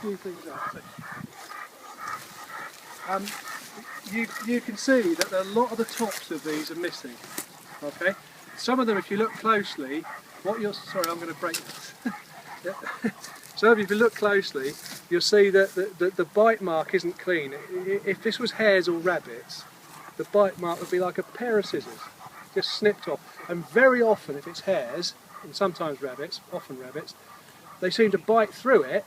few things up. You can see that a lot of the tops of these are missing. Okay, some of them, if you look closely, sorry, I'm going to break this. So if you look closely, you'll see that the bite mark isn't clean. If this was hares or rabbits, the bite mark would be like a pair of scissors, just snipped off. And very often, if it's hares, and sometimes rabbits, often rabbits, they seem to bite through it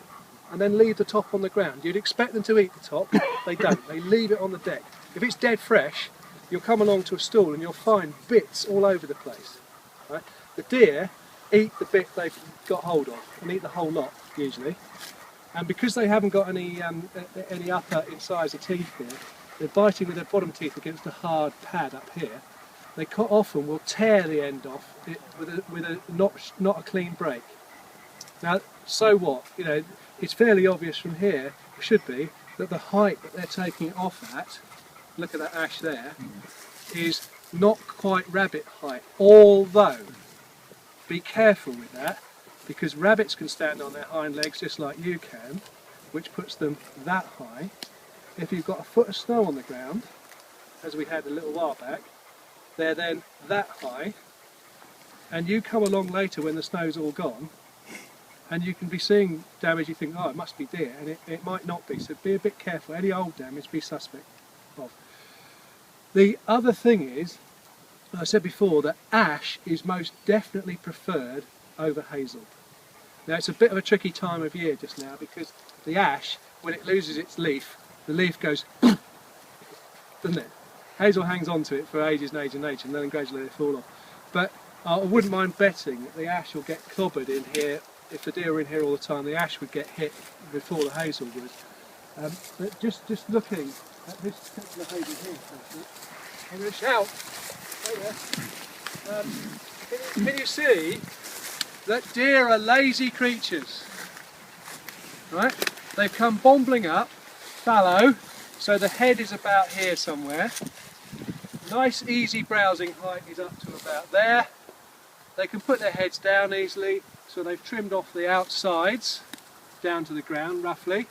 and then leave the top on the ground. You'd expect them to eat the top, they don't, they leave it on the deck. If it's dead fresh, you'll come along to a stall and you'll find bits all over the place. Right? The deer eat the bit they've got hold of and eat the whole lot, usually. And because they haven't got any upper incisor teeth here, they're biting with their bottom teeth against a hard pad up here. They quite often will tear the end off with a not a clean break. Now, so what? You know, it's fairly obvious from here, it should be, that the height that they're taking it off at, look at that ash there, is not quite rabbit height. Although, be careful with that, because rabbits can stand on their hind legs just like you can, which puts them that high. If you've got a foot of snow on the ground, as we had a little while back, they're then that high, and you come along later when the snow's all gone, and you can be seeing damage you think, oh, it must be deer, and it might not be, so be a bit careful. Any old damage, be suspect of. The other thing is, I said before, that ash is most definitely preferred over hazel. Now, it's a bit of a tricky time of year just now, because the ash, when it loses its leaf, the leaf goes, doesn't it? Hazel hangs on to it for ages and ages and ages, and then gradually they fall off. But I wouldn't mind betting that the ash will get clobbered in here. If the deer were in here all the time, the ash would get hit before the hazel would. But just looking at this particular hazel here, I'm going to shout. Can you see that deer are lazy creatures? Right? They've come bombling up, fallow, so the head is about here somewhere. Nice easy browsing height is up to about there. They can put their heads down easily, so they've trimmed off the outsides down to the ground roughly.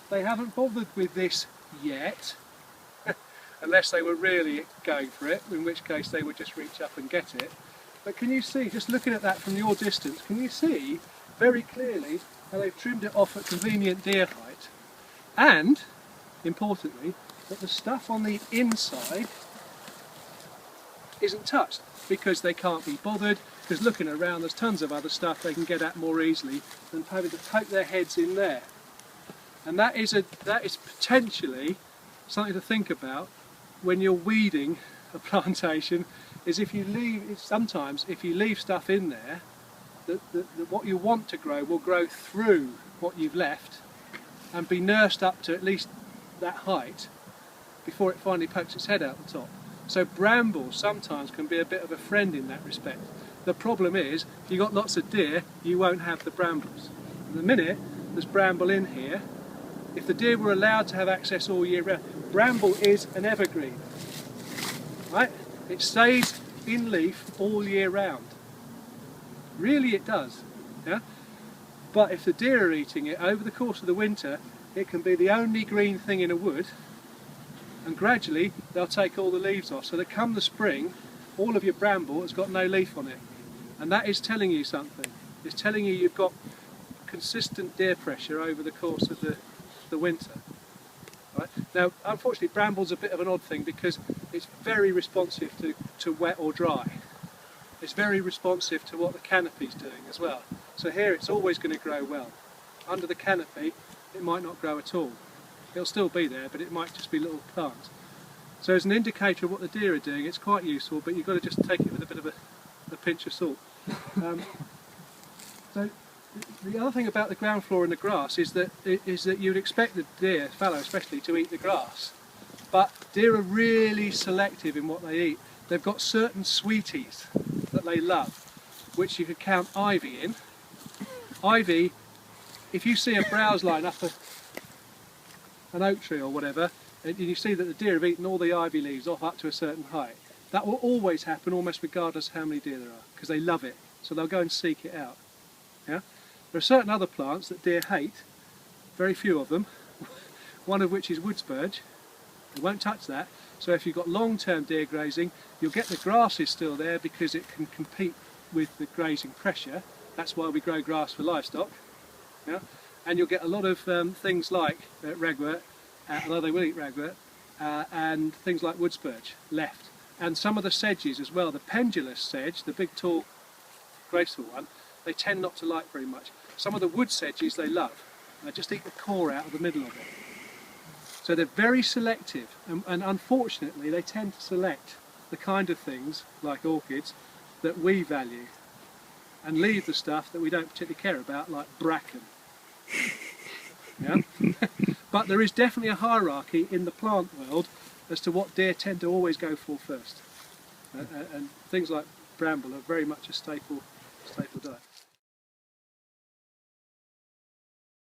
They haven't bothered with this yet, unless they were really going for it, in which case they would just reach up and get it. But can you see, just looking at that from your distance, can you see very clearly how they've trimmed it off at convenient deer height, and, importantly, that the stuff on the inside isn't touched, because they can't be bothered, because looking around there's tons of other stuff they can get at more easily than having to poke their heads in there. And that is potentially something to think about when you're weeding a plantation, is sometimes if you leave stuff in there, what you want to grow will grow through what you've left and be nursed up to at least that height before it finally pokes its head out the top. So brambles sometimes can be a bit of a friend in that respect. The problem is, if you've got lots of deer, you won't have the brambles. In the minute there's bramble in here, if the deer were allowed to have access all year round, bramble is an evergreen. Right? It stays in leaf all year round. Really it does. Yeah? But if the deer are eating it over the course of the winter, it can be the only green thing in a wood, and gradually they'll take all the leaves off, so that come the spring all of your bramble has got no leaf on it, and that is telling you something. It's telling you you've got consistent deer pressure over the course of the winter. Right? Now unfortunately bramble's a bit of an odd thing, because it's very responsive to wet or dry. It's very responsive to what the canopy's doing as well. So here it's always going to grow well. Under the canopy it might not grow at all. It'll still be there, but it might just be little plants. So as an indicator of what the deer are doing, it's quite useful, but you've got to just take it with a bit of a pinch of salt. So the other thing about the ground floor and the grass is that you'd expect the deer, fallow especially, to eat the grass. But deer are really selective in what they eat. They've got certain sweeties that they love, which you could count ivy in. Ivy, if you see a browse line up an oak tree or whatever, and you see that the deer have eaten all the ivy leaves off up to a certain height, that will always happen almost regardless of how many deer there are, because they love it, so they'll go and seek it out. Yeah? There are certain other plants that deer hate, very few of them, one of which is wood spurge. They won't touch that. So if you've got long-term deer grazing, you'll get the grasses still there because it can compete with the grazing pressure. That's why we grow grass for livestock. Yeah? And you'll get a lot of things like ragwort, although they will eat ragwort, and things like wood spurge left. And some of the sedges as well, the pendulous sedge, the big tall graceful one, they tend not to like very much. Some of the wood sedges they love. They just eat the core out of the middle of it. So they're very selective, and unfortunately they tend to select the kind of things, like orchids, that we value, and leave the stuff that we don't particularly care about, like bracken. Yeah? But there is definitely a hierarchy in the plant world as to what deer tend to always go for first. And things like bramble are very much a staple